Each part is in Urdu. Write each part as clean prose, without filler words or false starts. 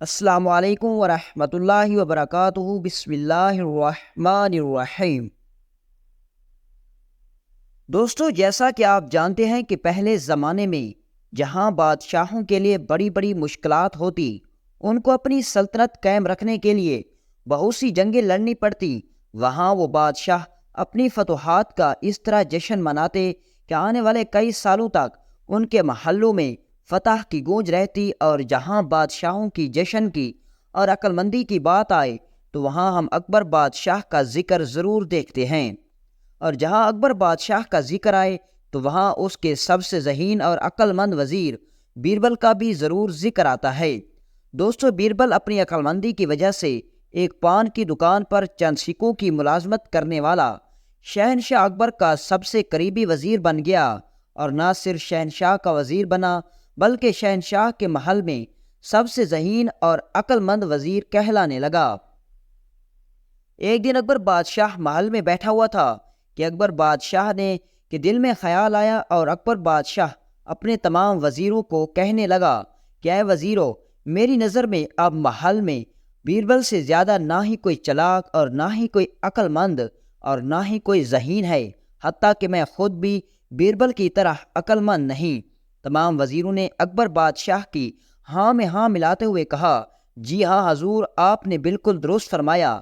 السلام علیکم ورحمۃ اللہ وبرکاتہ۔ بسم اللہ الرحمن الرحیم۔ دوستو، جیسا کہ آپ جانتے ہیں کہ پہلے زمانے میں جہاں بادشاہوں کے لیے بڑی بڑی مشکلات ہوتی، ان کو اپنی سلطنت قائم رکھنے کے لیے بہت سی جنگیں لڑنی پڑتی، وہاں وہ بادشاہ اپنی فتوحات کا اس طرح جشن مناتے کہ آنے والے کئی سالوں تک ان کے محلوں میں فتح کی گونج رہتی، اور جہاں بادشاہوں کی جشن کی اور عقل مندی کی بات آئے تو وہاں ہم اکبر بادشاہ کا ذکر ضرور دیکھتے ہیں، اور جہاں اکبر بادشاہ کا ذکر آئے تو وہاں اس کے سب سے ذہین اور عقل مند وزیر بیربل کا بھی ضرور ذکر آتا ہے۔ دوستو، بیربل اپنی عقل مندی کی وجہ سے ایک پان کی دکان پر چند سکوں کی ملازمت کرنے والا شہنشاہ اکبر کا سب سے قریبی وزیر بن گیا، اور نہ صرف شہنشاہ کا وزیر بنا بلکہ شہنشاہ کے محل میں سب سے ذہین اور عقل مند وزیر کہلانے لگا۔ ایک دن اکبر بادشاہ محل میں بیٹھا ہوا تھا کہ اکبر بادشاہ نے کہ دل میں خیال آیا، اور اکبر بادشاہ اپنے تمام وزیروں کو کہنے لگا کہ اے وزیرو، میری نظر میں اب محل میں بیربل سے زیادہ نہ ہی کوئی چلاک اور نہ ہی کوئی عقل مند اور نہ ہی کوئی ذہین ہے، حتیٰ کہ میں خود بھی بیربل کی طرح عقل مند نہیں۔ تمام وزیروں نے اکبر بادشاہ کی ہاں میں ہاں ملاتے ہوئے کہا، جی ہاں حضور، آپ نے بالکل درست فرمایا۔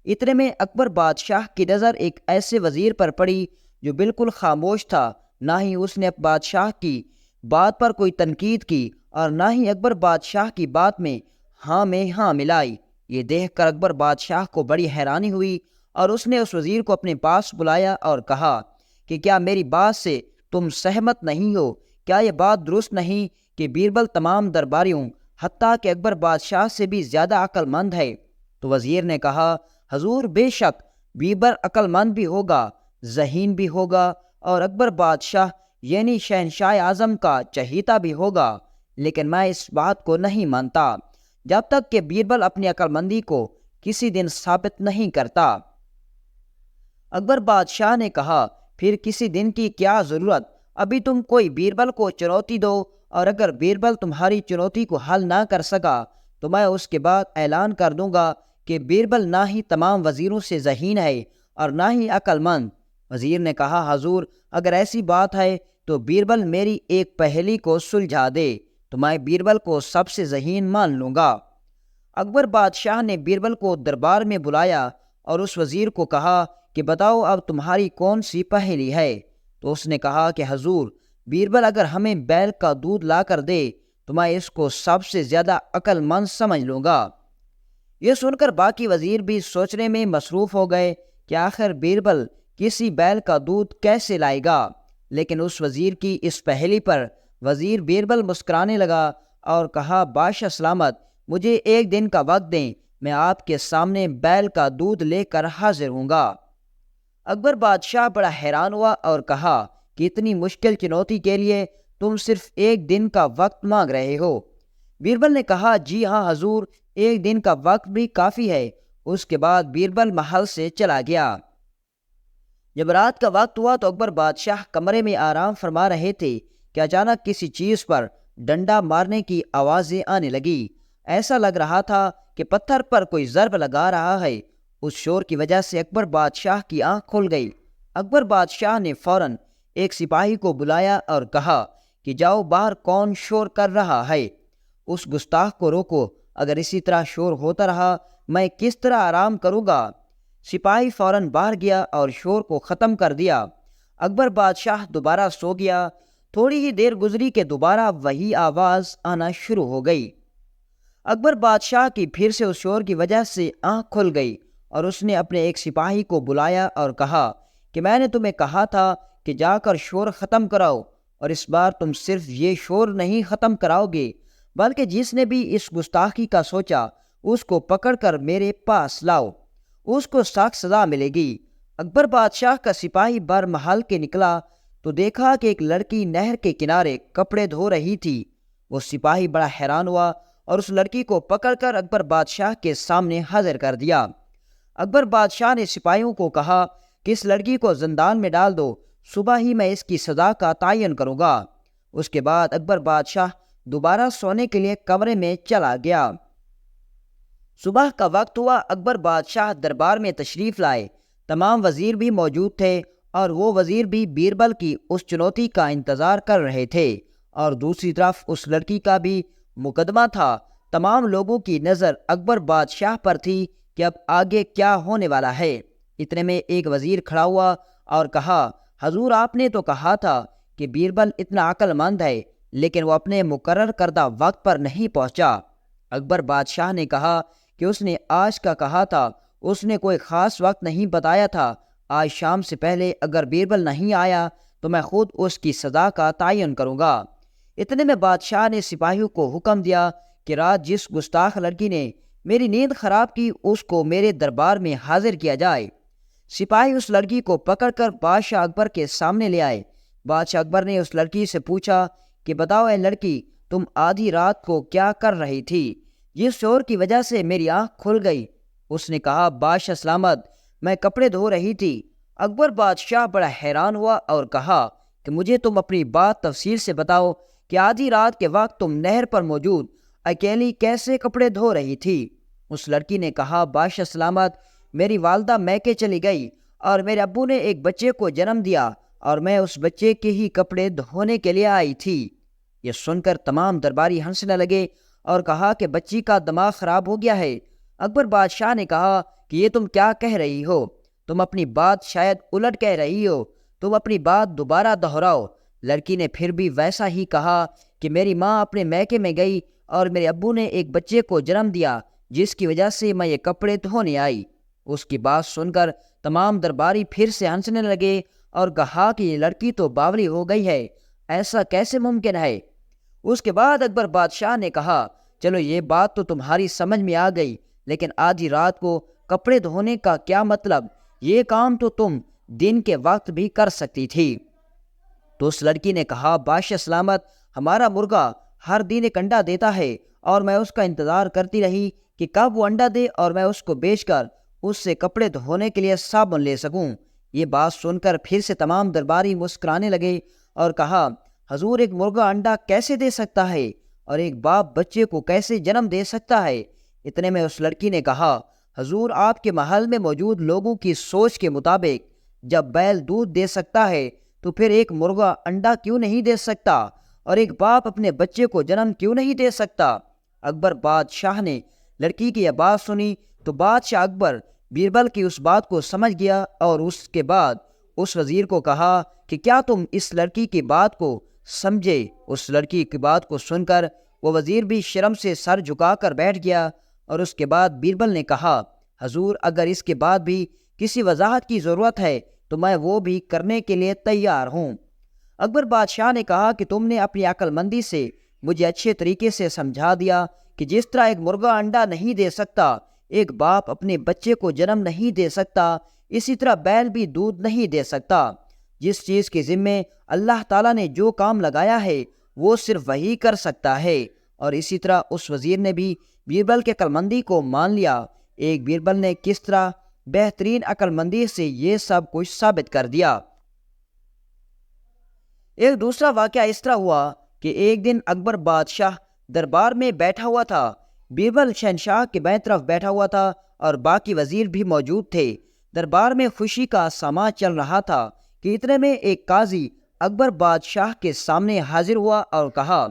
اتنے میں اکبر بادشاہ کی نظر ایک ایسے وزیر پر پڑی جو بالکل خاموش تھا، نہ ہی اس نے بادشاہ کی بات پر کوئی تنقید کی اور نہ ہی اکبر بادشاہ کی بات میں ہاں ملائی۔ یہ دیکھ کر اکبر بادشاہ کو بڑی حیرانی ہوئی، اور اس نے اس وزیر کو اپنے پاس بلایا اور کہا کہ کیا میری بات سے تم سہمت نہیں ہو؟ کیا یہ بات درست نہیں کہ بیربل تمام درباریوں حتیٰ کہ اکبر بادشاہ سے بھی زیادہ عقل مند ہے؟ تو وزیر نے کہا، حضور، بے شک بیربل عقل مند بھی ہوگا، ذہین بھی ہوگا، اور اکبر بادشاہ یعنی شہنشاہ اعظم کا چہیتا بھی ہوگا، لیکن میں اس بات کو نہیں مانتا جب تک کہ بیربل اپنی عقل مندی کو کسی دن ثابت نہیں کرتا۔ اکبر بادشاہ نے کہا، پھر کسی دن کی کیا ضرورت؟ ابھی تم کوئی بیربل کو چنوتی دو، اور اگر بیربل تمہاری چنوتی کو حل نہ کر سکا تو میں اس کے بعد اعلان کر دوں گا کہ بیربل نہ ہی تمام وزیروں سے ذہین ہے اور نہ ہی عقل مند۔ وزیر نے کہا، حضور، اگر ایسی بات ہے تو بیربل میری ایک پہیلی کو سلجھا دے تو میں بیربل کو سب سے ذہین مان لوں گا۔ اکبر بادشاہ نے بیربل کو دربار میں بلایا اور اس وزیر کو کہا کہ بتاؤ اب تمہاری کون سی پہیلی ہے؟ تو اس نے کہا کہ حضور، بیربل اگر ہمیں بیل کا دودھ لا کر دے تو میں اس کو سب سے زیادہ عقل مند سمجھ لوں گا۔ یہ سن کر باقی وزیر بھی سوچنے میں مصروف ہو گئے کہ آخر بیربل کسی بیل کا دودھ کیسے لائے گا، لیکن اس وزیر کی اس پہیلی پر وزیر بیربل مسکرانے لگا اور کہا، بادشاہ سلامت، مجھے ایک دن کا وقت دیں، میں آپ کے سامنے بیل کا دودھ لے کر حاضر ہوں گا۔ اکبر بادشاہ بڑا حیران ہوا اور کہا کہ اتنی مشکل چنوتی کے لیے تم صرف ایک دن کا وقت مانگ رہے ہو؟ بیربل نے کہا، جی ہاں حضور، ایک دن کا وقت بھی کافی ہے۔ اس کے بعد بیربل محل سے چلا گیا۔ جب رات کا وقت ہوا تو اکبر بادشاہ کمرے میں آرام فرما رہے تھے کہ اچانک کسی چیز پر ڈنڈا مارنے کی آوازیں آنے لگی۔ ایسا لگ رہا تھا کہ پتھر پر کوئی ضرب لگا رہا ہے۔ اس شور کی وجہ سے اکبر بادشاہ کی آنکھ کھل گئی۔ اکبر بادشاہ نے فوراً ایک سپاہی کو بلایا اور کہا کہ جاؤ باہر کون شور کر رہا ہے، اس گستاخ کو روکو، اگر اسی طرح شور ہوتا رہا میں کس طرح آرام کروں گا؟ سپاہی فوراً باہر گیا اور شور کو ختم کر دیا۔ اکبر بادشاہ دوبارہ سو گیا۔ تھوڑی ہی دیر گزری کہ دوبارہ وہی آواز آنا شروع ہو گئی۔ اکبر بادشاہ کی پھر سے اس شور کی وجہ سے آنکھ کھل گئی، اور اس نے اپنے ایک سپاہی کو بلایا اور کہا کہ میں نے تمہیں کہا تھا کہ جا کر شور ختم کراؤ، اور اس بار تم صرف یہ شور نہیں ختم کراؤ گے بلکہ جس نے بھی اس گستاخی کا سوچا اس کو پکڑ کر میرے پاس لاؤ، اس کو سخت سزا ملے گی۔ اکبر بادشاہ کا سپاہی بر محل کے نکلا تو دیکھا کہ ایک لڑکی نہر کے کنارے کپڑے دھو رہی تھی۔ وہ سپاہی بڑا حیران ہوا اور اس لڑکی کو پکڑ کر اکبر بادشاہ کے سامنے حاضر کر دیا۔ اکبر بادشاہ نے سپاہیوں کو کہا کہ اس لڑکی کو زندان میں ڈال دو، صبح ہی میں اس کی سزا کا تعین کروں گا۔ اس کے بعد اکبر بادشاہ دوبارہ سونے کے لیے کمرے میں چلا گیا۔ صبح کا وقت ہوا، اکبر بادشاہ دربار میں تشریف لائے۔ تمام وزیر بھی موجود تھے اور وہ وزیر بھی بیربل کی اس چنوتی کا انتظار کر رہے تھے، اور دوسری طرف اس لڑکی کا بھی مقدمہ تھا۔ تمام لوگوں کی نظر اکبر بادشاہ پر تھی کہ اب آگے کیا ہونے والا ہے۔ اتنے میں ایک وزیر کھڑا ہوا اور کہا، حضور آپ نے تو کہا تھا کہ بیربل اتنا عقل مند ہے، لیکن وہ اپنے مقرر کردہ وقت پر نہیں پہنچا۔ اکبر بادشاہ نے کہا کہ اس نے آج کا کہا تھا، اس نے کوئی خاص وقت نہیں بتایا تھا۔ آج شام سے پہلے اگر بیربل نہیں آیا تو میں خود اس کی سزا کا تعین کروں گا۔ اتنے میں بادشاہ نے سپاہیوں کو حکم دیا کہ رات جس گستاخ لڑکی نے میری نیند خراب کی اس کو میرے دربار میں حاضر کیا جائے۔ سپاہی اس لڑکی کو پکڑ کر بادشاہ اکبر کے سامنے لے آئے۔ بادشاہ اکبر نے اس لڑکی سے پوچھا کہ بتاؤ اے لڑکی، تم آدھی رات کو کیا کر رہی تھی جس شور کی وجہ سے میری آنکھ کھل گئی؟ اس نے کہا، بادشاہ سلامت، میں کپڑے دھو رہی تھی۔ اکبر بادشاہ بڑا حیران ہوا اور کہا کہ مجھے تم اپنی بات تفصیل سے بتاؤ کہ آدھی رات کے وقت تم نہر پر موجود اکیلی کیسے کپڑے دھو رہی تھی؟ اس لڑکی نے کہا، بادشاہ سلامت، میری والدہ میکے چلی گئی اور میرے ابو نے ایک بچے کو جنم دیا اور میں اس بچے کے ہی کپڑے دھونے کے لیے آئی تھی۔ یہ سن کر تمام درباری ہنسنے لگے اور کہا کہ بچی کا دماغ خراب ہو گیا ہے۔ اکبر بادشاہ نے کہا کہ یہ تم کیا کہہ رہی ہو؟ تم اپنی بات شاید الٹ کہہ رہی ہو، تم اپنی بات دوبارہ دہراؤ۔ لڑکی نے پھر بھی ویسا ہی کہا کہ میری ماں اپنے میکے میں گئی اور میرے ابو نے ایک بچے کو جنم دیا جس کی وجہ سے میں یہ کپڑے دھونے آئی۔ اس کی بات سن کر تمام درباری پھر سے ہنسنے لگے اور کہا کہ یہ لڑکی تو باولی ہو گئی ہے، ایسا کیسے ممکن ہے؟ اس کے بعد اکبر بادشاہ نے کہا، چلو یہ بات تو تمہاری سمجھ میں آ گئی، لیکن آدھی رات کو کپڑے دھونے کا کیا مطلب؟ یہ کام تو تم دن کے وقت بھی کر سکتی تھی۔ تو اس لڑکی نے کہا، بادشاہ سلامت، ہمارا مرغا ہر دن ایک انڈا دیتا ہے اور میں اس کا انتظار کرتی رہی کہ کب وہ انڈا دے اور میں اس کو بیچ کر اس سے کپڑے دھونے کے لیے صابن لے سکوں۔ یہ بات سن کر پھر سے تمام درباری مسکرانے لگے اور کہا، حضور ایک مرغا انڈا کیسے دے سکتا ہے اور ایک باپ بچے کو کیسے جنم دے سکتا ہے؟ اتنے میں اس لڑکی نے کہا، حضور آپ کے محل میں موجود لوگوں کی سوچ کے مطابق جب بیل دودھ دے سکتا ہے تو پھر ایک مرغا انڈا کیوں نہیں دے سکتا اور ایک باپ اپنے بچے کو جنم کیوں نہیں دے سکتا؟ اکبر بادشاہ نے لڑکی کی یہ بات سنی تو بادشاہ اکبر بیربل کی اس بات کو سمجھ گیا اور اس کے بعد اس وزیر کو کہا کہ کیا تم اس لڑکی کی بات کو سمجھے؟ اس لڑکی کی بات کو سن کر وہ وزیر بھی شرم سے سر جھکا کر بیٹھ گیا اور اس کے بعد بیربل نے کہا، حضور اگر اس کے بعد بھی کسی وضاحت کی ضرورت ہے تو میں وہ بھی کرنے کے لیے تیار ہوں۔ اکبر بادشاہ نے کہا کہ تم نے اپنی عقل مندی سے مجھے اچھے طریقے سے سمجھا دیا کہ جس طرح ایک مرغا انڈا نہیں دے سکتا، ایک باپ اپنے بچے کو جنم نہیں دے سکتا، اسی طرح بیل بھی دودھ نہیں دے سکتا۔ جس چیز کے ذمے اللہ تعالیٰ نے جو کام لگایا ہے وہ صرف وہی کر سکتا ہے۔ اور اسی طرح اس وزیر نے بھی بیربل کے عقل مندی کو مان لیا۔ ایک بیربل نے کس طرح بہترین عقل مندی سے یہ سب کچھ ثابت کر دیا۔ ایک دوسرا واقعہ اس طرح ہوا کہ ایک دن اکبر بادشاہ دربار میں بیٹھا ہوا تھا۔ بیربل شہنشاہ کے بائیں طرف بیٹھا ہوا تھا اور باقی وزیر بھی موجود تھے۔ دربار میں خوشی کا سماں چل رہا تھا کہ اتنے میں ایک قاضی اکبر بادشاہ کے سامنے حاضر ہوا اور کہا،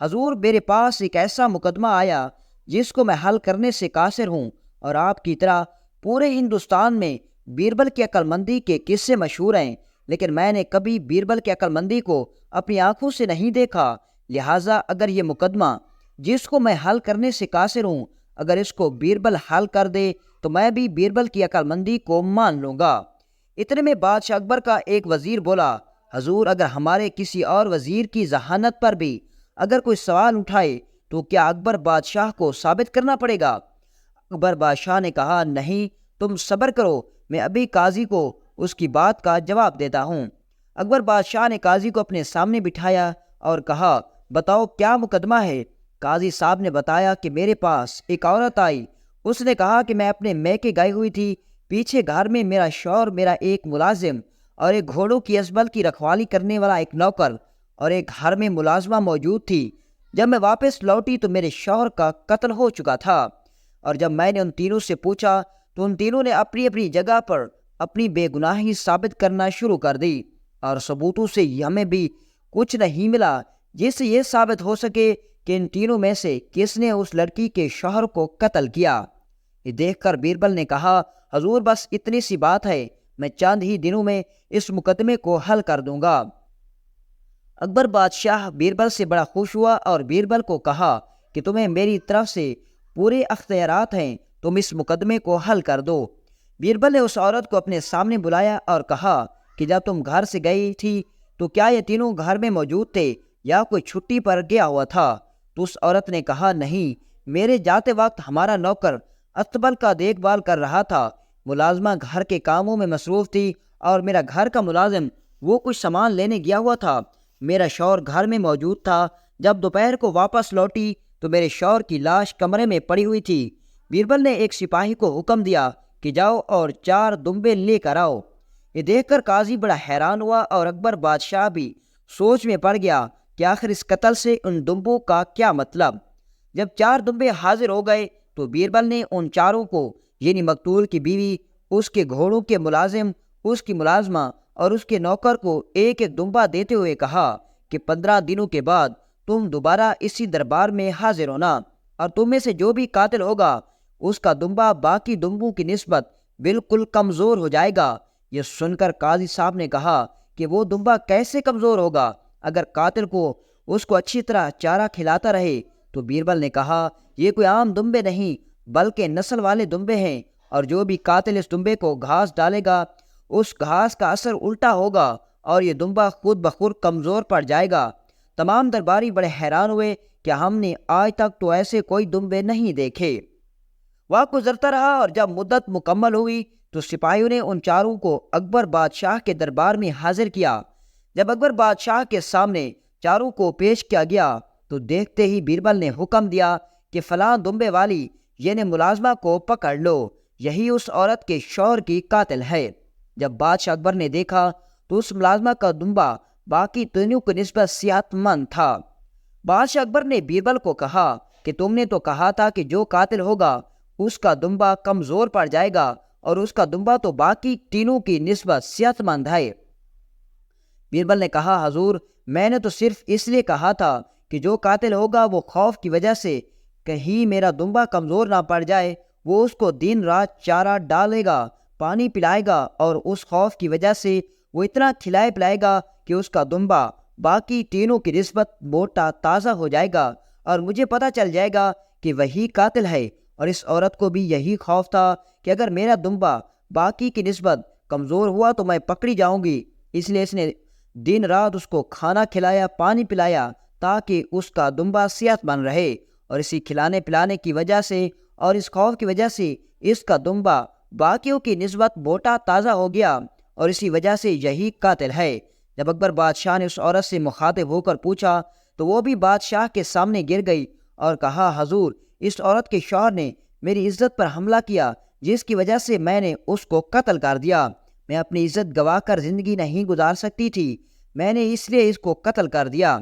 حضور میرے پاس ایک ایسا مقدمہ آیا جس کو میں حل کرنے سے قاصر ہوں، اور آپ کی طرح پورے ہندوستان میں بیربل کی عقل مندی کے قصے مشہور ہیں، لیکن میں نے کبھی بیربل کی عقل مندی کو اپنی آنکھوں سے نہیں دیکھا۔ لہٰذا اگر یہ مقدمہ جس کو میں حل کرنے سے قاصر ہوں، اگر اس کو بیربل حل کر دے تو میں بھی بیربل کی عقل مندی کو مان لوں گا۔ اتنے میں بادشاہ اکبر کا ایک وزیر بولا، حضور اگر ہمارے کسی اور وزیر کی ذہانت پر بھی اگر کوئی سوال اٹھائے تو کیا اکبر بادشاہ کو ثابت کرنا پڑے گا؟ اکبر بادشاہ نے کہا، نہیں، تم صبر کرو، میں ابھی قاضی کو اس کی بات کا جواب دیتا ہوں۔ اکبر بادشاہ نے قاضی کو اپنے سامنے بٹھایا اور کہا، بتاؤ کیا مقدمہ ہے؟ قاضی صاحب نے بتایا کہ میرے پاس ایک عورت آئی، اس نے کہا کہ میں اپنے میکے گئی ہوئی تھی، پیچھے گھر میں میرا شوہر، میرا ایک ملازم اور ایک گھوڑوں کی ازبل کی رکھوالی کرنے والا ایک نوکر اور ایک گھر میں ملازمہ موجود تھی۔ جب میں واپس لوٹی تو میرے شوہر کا قتل ہو چکا تھا۔ اور جب میں نے ان تینوں سے پوچھا تو ان تینوں نے اپنی اپنی جگہ پر اپنی بے گناہی ثابت کرنا شروع کر دی، اور ثبوتوں سے ہمیں بھی کچھ نہیں ملا جس سے یہ ثابت ہو سکے کہ ان تینوں میں سے کس نے اس لڑکی کے شوہر کو قتل کیا۔ یہ دیکھ کر بیربل نے کہا، حضور بس اتنی سی بات ہے، میں چند ہی دنوں میں اس مقدمے کو حل کر دوں گا۔ اکبر بادشاہ بیربل سے بڑا خوش ہوا اور بیربل کو کہا کہ تمہیں میری طرف سے پورے اختیارات ہیں، تم اس مقدمے کو حل کر دو۔ بیربل نے اس عورت کو اپنے سامنے بلایا اور کہا کہ جب تم گھر سے گئی تھی تو کیا یہ تینوں گھر میں موجود تھے یا کوئی چھٹی پر گیا ہوا تھا؟ تو اس عورت نے کہا، نہیں، میرے جاتے وقت ہمارا نوکر استبل کا دیکھ بھال کر رہا تھا، ملازمہ گھر کے کاموں میں مصروف تھی اور میرا گھر کا ملازم وہ کچھ سامان لینے گیا ہوا تھا۔ میرا شوہر گھر میں موجود تھا۔ جب دوپہر کو واپس لوٹی تو میرے شوہر کی لاش کمرے میں پڑی ہوئی تھی۔ بیربل نے ایک سپاہی کو حکم دیا کہ جاؤ اور 4 دمبے لے کر آؤ۔ یہ دیکھ کر قاضی بڑا حیران ہوا اور اکبر بادشاہ بھی سوچ میں پڑ گیا کہ آخر اس قتل سے ان دمبوں کا کیا مطلب۔ جب 4 دمبے حاضر ہو گئے تو بیربل نے ان چاروں کو، یعنی مقتول کی بیوی، اس کے گھوڑوں کے ملازم، اس کی ملازمہ اور اس کے نوکر کو ایک ایک دمبا دیتے ہوئے کہا کہ 15 دنوں کے بعد تم دوبارہ اسی دربار میں حاضر ہونا، اور تم میں سے جو بھی قاتل ہوگا اس کا دمبا باقی دمبوں کی نسبت بالکل کمزور ہو جائے گا۔ یہ سن کر قاضی صاحب نے کہا کہ وہ دمبا کیسے کمزور ہوگا؟ اگر قاتل کو اس کو اچھی طرح چارہ کھلاتا رہے۔ تو بیربل نے کہا، یہ کوئی عام دمبے نہیں بلکہ نسل والے دمبے ہیں، اور جو بھی قاتل اس دمبے کو گھاس ڈالے گا اس گھاس کا اثر الٹا ہوگا اور یہ دمبا خود بخود کمزور پڑ جائے گا۔ تمام درباری بڑے حیران ہوئے کہ ہم نے آج تک تو ایسے کوئی دمبے نہیں دیکھے۔ وقت گزرتا رہا اور جب مدت مکمل ہوئی تو سپاہیوں نے ان چاروں کو اکبر بادشاہ کے دربار میں حاضر کیا۔ جب اکبر بادشاہ کے سامنے چاروں کو پیش کیا گیا تو دیکھتے ہی بیربل نے حکم دیا کہ فلاں دمبے والی یعنی ملازمہ کو پکڑ لو، یہی اس عورت کے شوہر کی قاتل ہے۔ جب بادشاہ اکبر نے دیکھا تو اس ملازمہ کا دمبا باقی تینوں کی نسبت صحت مند تھا۔ بادشاہ اکبر نے بیربل کو کہا کہ تم نے تو کہا تھا کہ جو قاتل ہوگا اس کا دمبا کمزور پڑ جائے گا، اور اس کا دمبا تو باقی تینوں کی نسبت صحت مند ہے۔ بیربل نے کہا، حضور میں نے تو صرف اس لیے کہا تھا کہ جو قاتل ہوگا وہ خوف کی وجہ سے کہیں میرا دمبا کمزور نہ پڑ جائے، وہ اس کو دن رات چارہ ڈالے گا، پانی پلائے گا، اور اس خوف کی وجہ سے وہ اتنا کھلائے پلائے گا کہ اس کا دمبا باقی تینوں کی نسبت موٹا تازہ ہو جائے گا، اور مجھے پتہ چل جائے گا کہ وہی قاتل ہے۔ اور اس عورت کو بھی یہی خوف تھا کہ اگر میرا دمبا باقی کی نسبت کمزور ہوا تو میں پکڑی جاؤں گی، اس لیے اس نے دن رات اس کو کھانا کھلایا، پانی پلایا تاکہ اس کا دمبا صحت مند رہے، اور اسی کھلانے پلانے کی وجہ سے اور اس خوف کی وجہ سے اس کا دمبا باقیوں کی نسبت موٹا تازہ ہو گیا، اور اسی وجہ سے یہی قاتل ہے۔ جب اکبر بادشاہ نے اس عورت سے مخاطب ہو کر پوچھا تو وہ بھی بادشاہ کے سامنے گر گئی اور کہا، حضور اس عورت کے شوہر نے میری عزت پر حملہ کیا جس کی وجہ سے میں نے اس کو قتل کر دیا۔ میں اپنی عزت گوا کر زندگی نہیں گزار سکتی تھی، میں نے اس لیے اس کو قتل کر دیا۔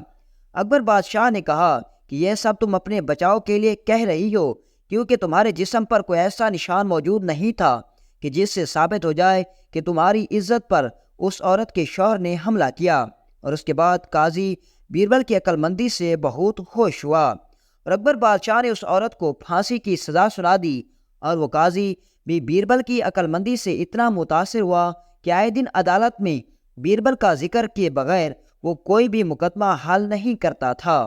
اکبر بادشاہ نے کہا کہ یہ سب تم اپنے بچاؤ کے لیے کہہ رہی ہو، کیونکہ تمہارے جسم پر کوئی ایسا نشان موجود نہیں تھا کہ جس سے ثابت ہو جائے کہ تمہاری عزت پر اس عورت کے شوہر نے حملہ کیا۔ اور اس کے بعد قاضی بیربل کی عقل مندی سے بہت خوش ہوا، اور اکبر بادشاہ نے اس عورت کو پھانسی کی سزا سنا دی، اور وہ قاضی بھی بیربل کی عقل مندی سے اتنا متاثر ہوا کہ آئے دن عدالت میں بیربل کا ذکر کیے بغیر وہ کوئی بھی مقدمہ حل نہیں کرتا تھا۔